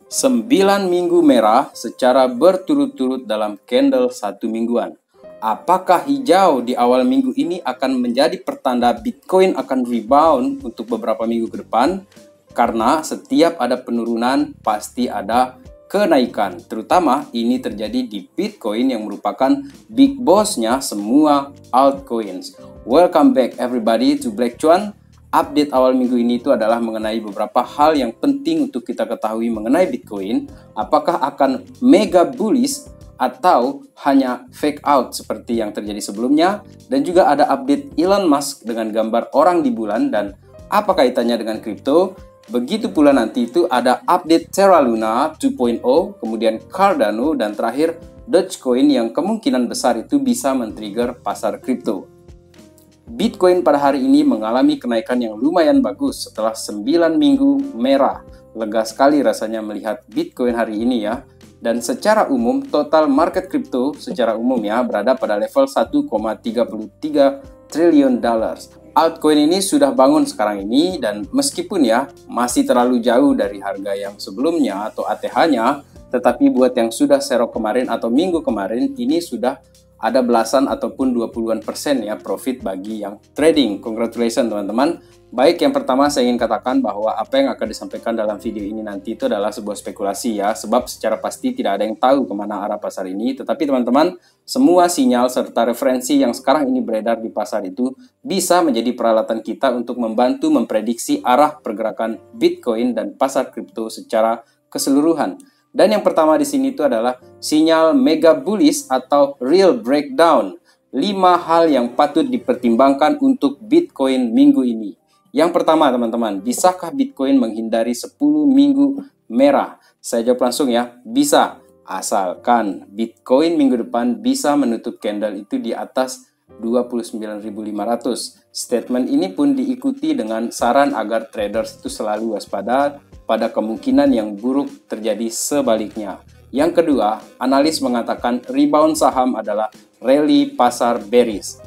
9 minggu merah secara berturut-turut dalam candle 1 mingguan. Apakah hijau di awal minggu ini akan menjadi pertanda Bitcoin akan rebound untuk beberapa minggu ke depan? Karena setiap ada penurunan pasti ada kenaikan. Terutama ini terjadi di Bitcoin yang merupakan big boss-nya semua altcoins. Welcome back everybody to Black Cuan. Update awal minggu ini itu adalah mengenai beberapa hal yang penting untuk kita ketahui mengenai Bitcoin. Apakah akan mega bullish atau hanya fake out seperti yang terjadi sebelumnya. Dan juga ada update Elon Musk dengan gambar orang di bulan dan apa kaitannya dengan kripto. Begitu pula nanti itu ada update Terra Luna 2.0, kemudian Cardano, dan terakhir Dogecoin yang kemungkinan besar itu bisa men-trigger pasar kripto. Bitcoin pada hari ini mengalami kenaikan yang lumayan bagus setelah 9 minggu merah. Lega sekali rasanya melihat Bitcoin hari ini ya. Dan secara umum, total market kripto secara umum ya berada pada level 1,33 triliun dollars. Altcoin ini sudah bangun sekarang ini dan meskipun ya masih terlalu jauh dari harga yang sebelumnya atau ATH-nya, tetapi buat yang sudah serok kemarin atau minggu kemarin ini sudah ada belasan ataupun 20-an% ya profit bagi yang trading. Congratulations teman-teman. Baik, yang pertama saya ingin katakan bahwa apa yang akan disampaikan dalam video ini nanti itu adalah sebuah spekulasi ya. Sebab secara pasti tidak ada yang tahu kemana arah pasar ini. Tetapi teman-teman, semua sinyal serta referensi yang sekarang ini beredar di pasar itu bisa menjadi peralatan kita untuk membantu memprediksi arah pergerakan Bitcoin dan pasar kripto secara keseluruhan. Dan yang pertama di sini itu adalah sinyal mega bullish atau real breakdown. 5 hal yang patut dipertimbangkan untuk Bitcoin minggu ini. Yang pertama teman-teman, bisakah Bitcoin menghindari 10 minggu merah? Saya jawab langsung ya, bisa. Asalkan Bitcoin minggu depan bisa menutup candle itu di atas 29.500. Statement ini pun diikuti dengan saran agar traders itu selalu waspada pada kemungkinan yang buruk terjadi sebaliknya. Yang kedua, analis mengatakan rebound saham adalah rally pasar bearish.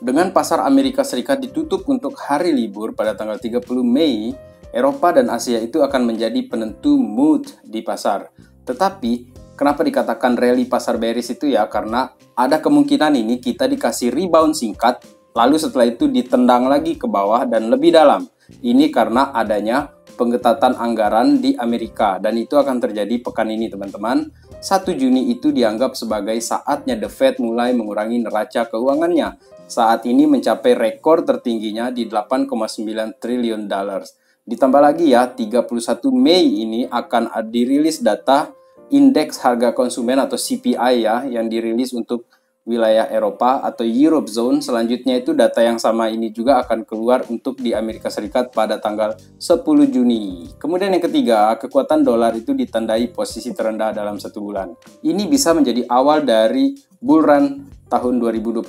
Dengan pasar Amerika Serikat ditutup untuk hari libur pada tanggal 30 Mei, Eropa dan Asia itu akan menjadi penentu mood di pasar. Tetapi, kenapa dikatakan rally pasar bearish itu ya? Karena ada kemungkinan ini kita dikasih rebound singkat, lalu setelah itu ditendang lagi ke bawah dan lebih dalam. Ini karena adanya pengetatan anggaran di Amerika dan itu akan terjadi pekan ini teman-teman. 1 Juni itu dianggap sebagai saatnya The Fed mulai mengurangi neraca keuangannya. Saat ini mencapai rekor tertingginya di 8,9 triliun dollars. Ditambah lagi ya, 31 Mei ini akan dirilis data indeks harga konsumen atau CPI ya yang dirilis untuk wilayah Eropa atau Europe Zone. Selanjutnya itu data yang sama ini juga akan keluar untuk di Amerika Serikat pada tanggal 10 Juni. Kemudian yang ketiga, kekuatan dolar itu ditandai posisi terendah dalam 1 bulan. Ini bisa menjadi awal dari bull run tahun 2022.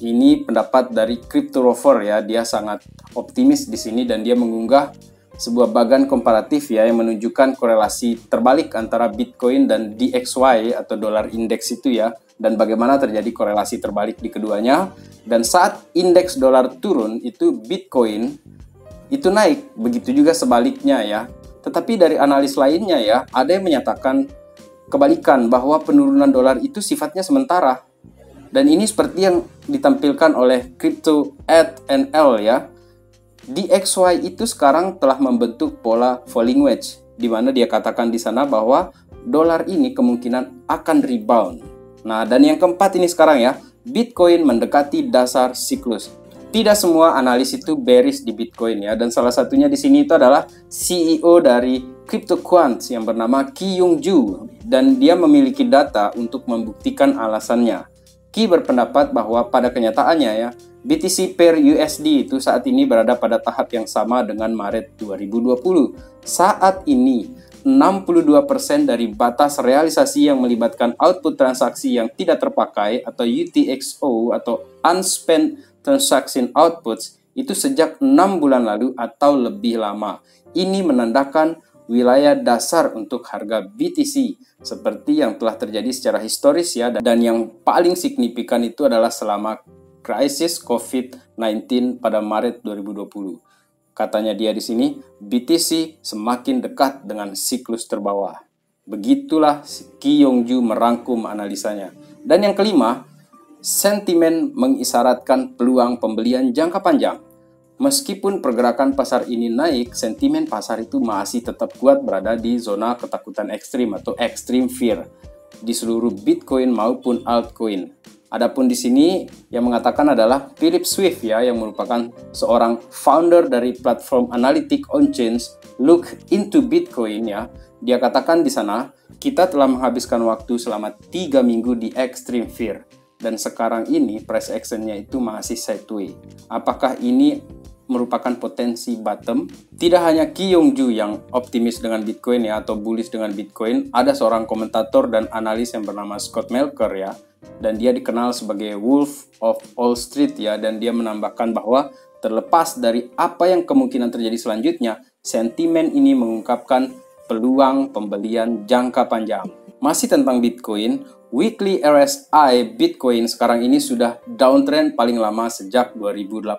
Ini pendapat dari Cryptorover ya, dia sangat optimis di sini dan dia mengunggah sebuah bagan komparatif ya yang menunjukkan korelasi terbalik antara Bitcoin dan DXY atau dolar indeks itu ya. Dan bagaimana terjadi korelasi terbalik di keduanya. Dan saat indeks dolar turun, itu Bitcoin itu naik. Begitu juga sebaliknya ya. Tetapi dari analis lainnya ya, ada yang menyatakan kebalikan bahwa penurunan dolar itu sifatnya sementara. Dan ini seperti yang ditampilkan oleh Crypto@NL ya. DXY itu sekarang telah membentuk pola falling wedge, di mana dia katakan di sana bahwa dolar ini kemungkinan akan rebound. Nah, dan yang keempat ini sekarang ya, Bitcoin mendekati dasar siklus. Tidak semua analis itu bearish di Bitcoin ya, dan salah satunya di sini itu adalah CEO dari CryptoQuant yang bernama Ki Young Ju, dan dia memiliki data untuk membuktikan alasannya. Ki berpendapat bahwa pada kenyataannya ya, BTC per USD itu saat ini berada pada tahap yang sama dengan Maret 2020. Saat ini 62% dari batas realisasi yang melibatkan output transaksi yang tidak terpakai atau UTXO atau Unspent Transaction Outputs itu sejak 6 bulan lalu atau lebih lama. Ini menandakan wilayah dasar untuk harga BTC seperti yang telah terjadi secara historis ya, dan yang paling signifikan itu adalah selama krisis COVID-19 pada Maret 2020. Katanya dia di sini, BTC semakin dekat dengan siklus terbawah. Begitulah Ki Yong-ju merangkum analisanya. Dan yang kelima, sentimen mengisyaratkan peluang pembelian jangka panjang. Meskipun pergerakan pasar ini naik, sentimen pasar itu masih tetap kuat berada di zona ketakutan ekstrim atau extreme fear di seluruh Bitcoin maupun altcoin. Adapun di sini yang mengatakan adalah Philip Swift ya, yang merupakan seorang founder dari platform analitik on-chain Look into Bitcoin ya. Dia katakan di sana, kita telah menghabiskan waktu selama 3 minggu di extreme fear. Dan sekarang ini price action-nya itu masih sideways. Apakah ini merupakan potensi bottom? Tidak hanya Ki Yong-ju yang optimis dengan Bitcoin ya, atau bullish dengan Bitcoin. Ada seorang komentator dan analis yang bernama Scott Melker ya, dan dia dikenal sebagai Wolf of Wall Street ya, dan dia menambahkan bahwa terlepas dari apa yang kemungkinan terjadi selanjutnya, sentimen ini mengungkapkan peluang pembelian jangka panjang. Masih tentang Bitcoin, weekly RSI Bitcoin sekarang ini sudah downtrend paling lama sejak 2018.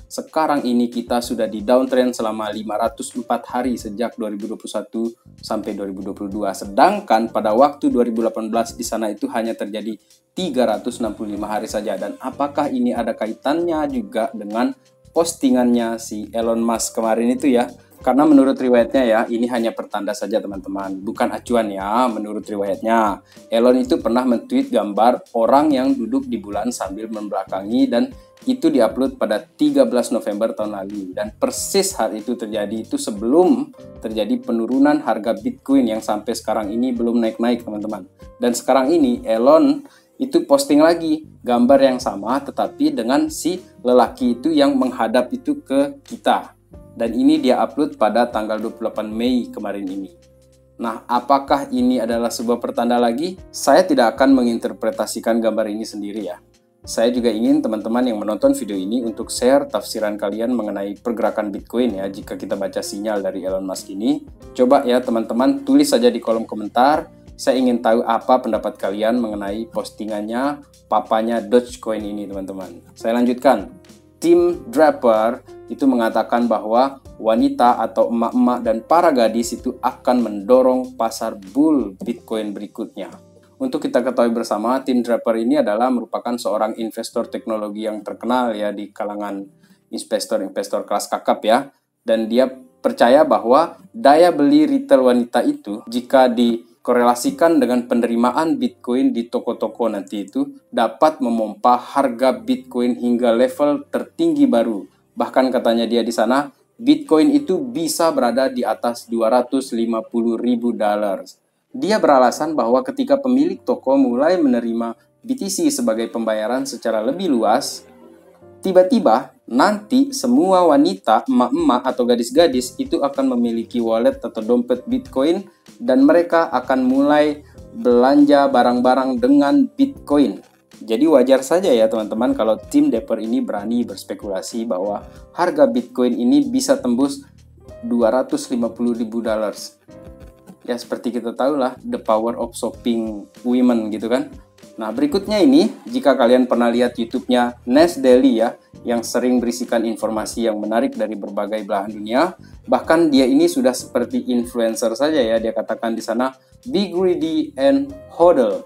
Sekarang ini kita sudah di downtrend selama 504 hari sejak 2021 sampai 2022. Sedangkan pada waktu 2018 di sana itu hanya terjadi 365 hari saja. Dan apakah ini ada kaitannya juga dengan postingannya si Elon Musk kemarin itu ya? Karena menurut riwayatnya ya, ini hanya pertanda saja teman-teman, bukan acuan ya. Menurut riwayatnya, Elon itu pernah men-tweet gambar orang yang duduk di bulan sambil membelakangi, dan itu diupload pada 13 November tahun lalu. Dan persis hari itu terjadi itu sebelum terjadi penurunan harga Bitcoin yang sampai sekarang ini belum naik-naik teman-teman. Dan sekarang ini Elon itu posting lagi gambar yang sama, tetapi dengan si lelaki itu yang menghadap itu ke kita. Dan ini dia upload pada tanggal 28 Mei kemarin ini. Nah, apakah ini adalah sebuah pertanda lagi? Saya tidak akan menginterpretasikan gambar ini sendiri ya. Saya juga ingin teman-teman yang menonton video ini untuk share tafsiran kalian mengenai pergerakan Bitcoin ya, jika kita baca sinyal dari Elon Musk ini. Coba ya teman-teman, tulis saja di kolom komentar. Saya ingin tahu apa pendapat kalian mengenai postingannya papanya Dogecoin ini teman-teman. Saya lanjutkan. Tim Draper itu mengatakan bahwa wanita atau emak-emak dan para gadis itu akan mendorong pasar bull Bitcoin berikutnya. Untuk kita ketahui bersama, Tim Draper ini adalah merupakan seorang investor teknologi yang terkenal ya di kalangan investor-investor kelas kakap ya. Dan dia percaya bahwa daya beli retail wanita itu jika dikorelasikan dengan penerimaan Bitcoin di toko-toko nanti itu dapat memompa harga Bitcoin hingga level tertinggi baru. Bahkan katanya dia di sana, Bitcoin itu bisa berada di atas 250.000 dolar. Dia beralasan bahwa ketika pemilik toko mulai menerima BTC sebagai pembayaran secara lebih luas, tiba-tiba nanti semua wanita, emak-emak atau gadis-gadis itu akan memiliki wallet atau dompet Bitcoin, dan mereka akan mulai belanja barang-barang dengan Bitcoin. Jadi wajar saja ya teman-teman kalau tim Draper ini berani berspekulasi bahwa harga Bitcoin ini bisa tembus 250.000 dolar. Ya seperti kita tahu lah, the power of shopping women gitu kan. Nah berikutnya ini, jika kalian pernah lihat YouTube-nya Nas Daily ya, yang sering berisikan informasi yang menarik dari berbagai belahan dunia, bahkan dia ini sudah seperti influencer saja ya. Dia katakan di sana, be greedy and hodl,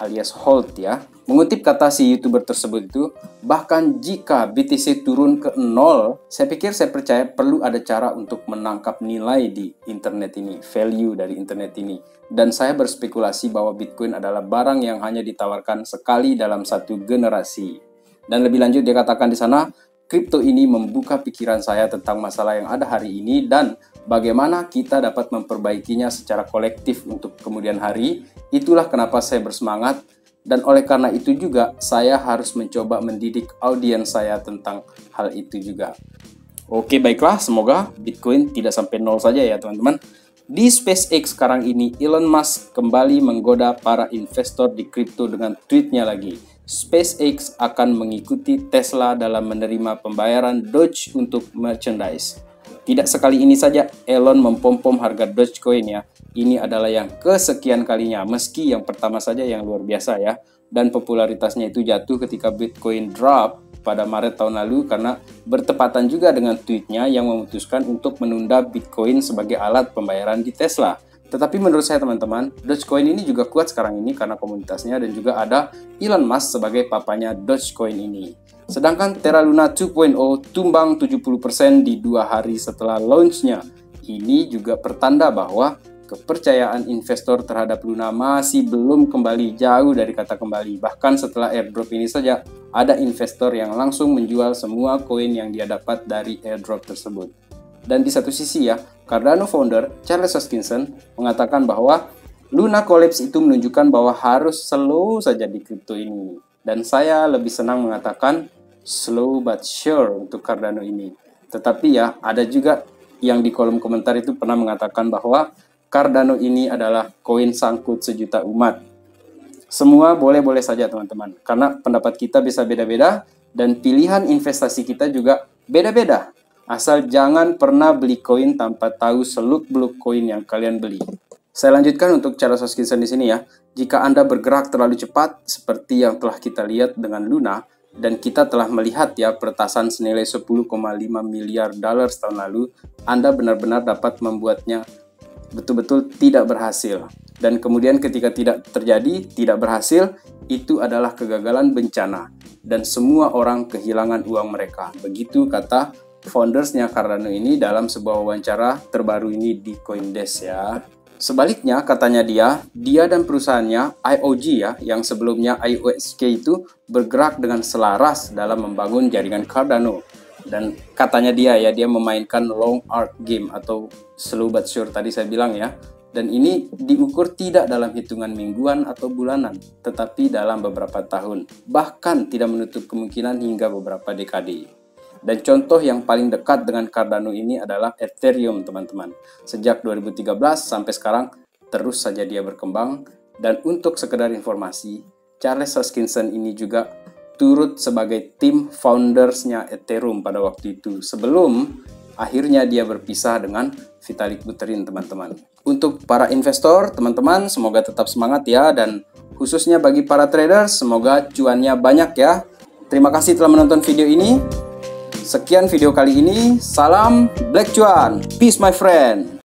alias hold ya. Mengutip kata si YouTuber tersebut itu, bahkan jika BTC turun ke 0, saya percaya perlu ada cara untuk menangkap nilai di internet ini, value dari internet ini. Dan saya berspekulasi bahwa Bitcoin adalah barang yang hanya ditawarkan sekali dalam satu generasi. Dan lebih lanjut dia katakan di sana, kripto ini membuka pikiran saya tentang masalah yang ada hari ini dan bagaimana kita dapat memperbaikinya secara kolektif untuk kemudian hari. Itulah kenapa saya bersemangat, dan oleh karena itu juga saya harus mencoba mendidik audiens saya tentang hal itu juga. Oke baiklah, semoga Bitcoin tidak sampai 0 saja ya teman-teman. Di SpaceX sekarang ini Elon Musk kembali menggoda para investor di kripto dengan tweetnya lagi. SpaceX akan mengikuti Tesla dalam menerima pembayaran Doge untuk merchandise. Tidak sekali ini saja Elon mempom-pom harga Dogecoin ya. Ini adalah yang kesekian kalinya, meski yang pertama saja yang luar biasa ya. Dan popularitasnya itu jatuh ketika Bitcoin drop pada Maret tahun lalu karena bertepatan juga dengan tweetnya yang memutuskan untuk menunda Bitcoin sebagai alat pembayaran di Tesla. Tetapi menurut saya teman-teman, Dogecoin ini juga kuat sekarang ini karena komunitasnya dan juga ada Elon Musk sebagai papanya Dogecoin ini. Sedangkan Terra Luna 2.0 tumbang 70% di 2 hari setelah launchnya. Ini juga pertanda bahwa kepercayaan investor terhadap Luna masih belum kembali jauh dari kata kembali. Bahkan setelah airdrop ini saja, ada investor yang langsung menjual semua koin yang dia dapat dari airdrop tersebut. Dan di satu sisi ya, Cardano founder Charles Hoskinson mengatakan bahwa Luna collapse itu menunjukkan bahwa harus slow saja di kripto ini. Dan saya lebih senang mengatakan slow but sure untuk Cardano ini. Tetapi ya, ada juga yang di kolom komentar itu pernah mengatakan bahwa Cardano ini adalah koin sangkut sejuta umat. Semua boleh-boleh saja teman-teman, karena pendapat kita bisa beda-beda dan pilihan investasi kita juga beda-beda. Asal jangan pernah beli koin tanpa tahu seluk-beluk koin yang kalian beli. Saya lanjutkan untuk cara Hoskinson di sini ya. Jika Anda bergerak terlalu cepat seperti yang telah kita lihat dengan Luna, dan kita telah melihat ya peretasan senilai 10,5 miliar dolar tahun lalu, Anda benar-benar dapat membuatnya betul-betul tidak berhasil. Dan kemudian ketika tidak terjadi, tidak berhasil, itu adalah kegagalan bencana. Dan semua orang kehilangan uang mereka. Begitu kata foundersnya Cardano ini dalam sebuah wawancara terbaru ini di CoinDesk ya. Sebaliknya katanya dia dan perusahaannya IOG ya, yang sebelumnya IOSK itu bergerak dengan selaras dalam membangun jaringan Cardano. Dan katanya dia memainkan long arc game atau slow but sure tadi saya bilang ya. Dan ini diukur tidak dalam hitungan mingguan atau bulanan, tetapi dalam beberapa tahun. Bahkan tidak menutup kemungkinan hingga beberapa dekade. Dan contoh yang paling dekat dengan Cardano ini adalah Ethereum teman-teman. Sejak 2013 sampai sekarang terus saja dia berkembang. Dan untuk sekedar informasi, Charles Hoskinson ini juga turut sebagai tim foundersnya Ethereum pada waktu itu, sebelum akhirnya dia berpisah dengan Vitalik Buterin teman-teman. Untuk para investor teman-teman, semoga tetap semangat ya, dan khususnya bagi para traders, semoga cuannya banyak ya. Terima kasih telah menonton video ini. Sekian video kali ini, salam Black Cuan, peace my friend.